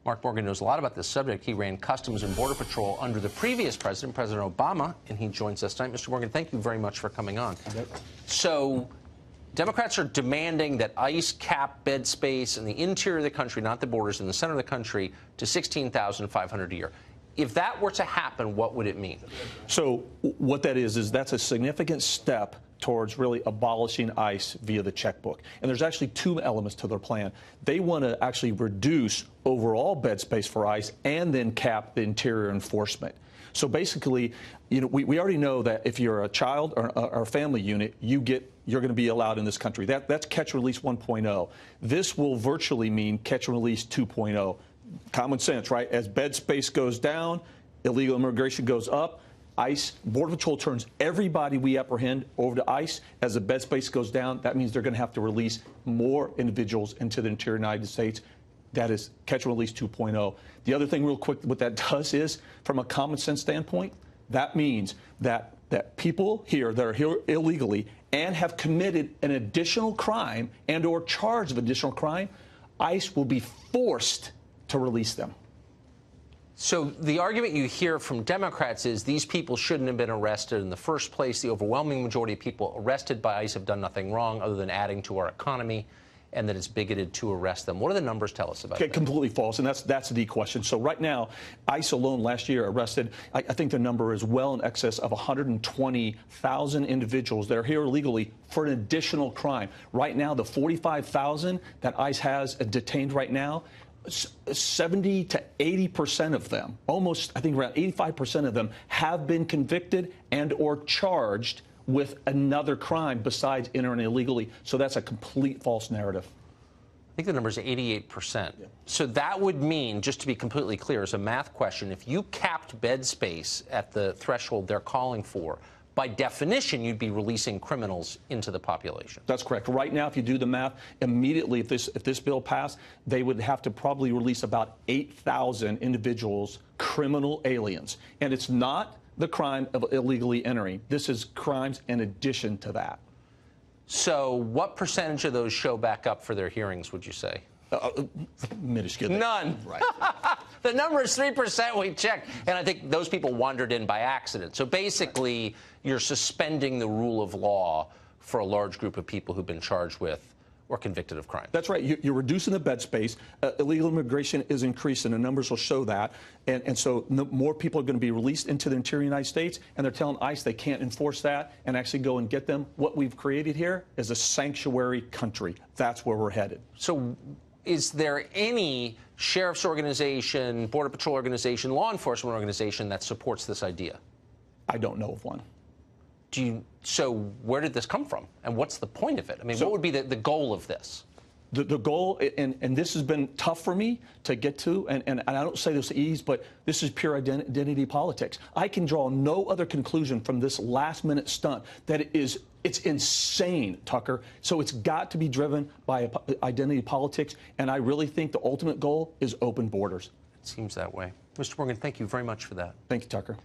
Mark Morgan knows a lot about this subject. He ran Customs and Border Patrol under the previous president, President Obama, and he joins us tonight. Mr. Morgan, thank you very much for coming on. So Democrats are demanding that ICE cap bed space in the interior of the country, not the borders, in the center of the country, to 16,500 a year. If that were to happen, what would it mean? So what that is that's a significant step towards really abolishing ICE via the checkbook. And there's actually two elements to their plan. They want to actually reduce overall bed space for ICE and then cap the interior enforcement. So basically, we already know that if you're a child or a family unit, you're going to be allowed in this country. That's catch and release 1.0. This will virtually mean catch and release 2.0. Common sense, right? As bed space goes down, illegal immigration goes up. ICE, Border Patrol turns everybody we apprehend over to ICE. As the bed space goes down, that means they're going to have to release more individuals into the interior United States. That is catch and release 2.0. The other thing real quick, what that does is, from a common sense standpoint, that means that people here that are here illegally and have committed an additional crime and or charged of additional crime, ICE will be forced to release them. So the argument you hear from Democrats is these people shouldn't have been arrested in the first place. The overwhelming majority of people arrested by ICE have done nothing wrong other than adding to our economy, and that it's bigoted to arrest them. What do the numbers tell us about that? Completely false, and that's the question. So right now, ICE alone last year arrested, I think the number is well in excess of 120,000 individuals that are here illegally for an additional crime. Right now, the 45,000 that ICE has detained right now, 70 to 80% of them, almost, I think around 85% of them, have been convicted and or charged with another crime besides entering illegally. So that's a complete false narrative. I think the number is 88%. Yeah. So that would mean, just to be completely clear, as a math question, if you capped bed space at the threshold they're calling for, by definition, you'd be releasing criminals into the population. That's correct. Right now, if you do the math, immediately, if this bill passed, they would have to probably release about 8,000 individuals, criminal aliens. And it's not the crime of illegally entering. This is crimes in addition to that. So what percentage of those show back up for their hearings, would you say? Minuscule. None. Right. The number is 3% we checked, and I think those people wandered in by accident. So basically, you're suspending the rule of law for a large group of people who've been charged with or convicted of crime. That's right. You're reducing the bed space. Illegal immigration is increasing. The numbers will show that. And so more people are going to be released into the interior United States, and they're telling ICE they can't enforce that and actually go and get them. What we've created here is a sanctuary country. That's where we're headed. So is there any sheriff's organization, Border Patrol organization, law enforcement organization that supports this idea? I don't know of one. So where did this come from, and what's the point of it? I mean, what would be the goal of this? The goal, and this has been tough for me to get to, and I don't say this with ease, but this is pure identity politics. I can draw no other conclusion from this last-minute stunt that it's insane, Tucker. So it's got to be driven by identity politics, and I really think the ultimate goal is open borders. It seems that way. Mr. Morgan, thank you very much for that. Thank you, Tucker.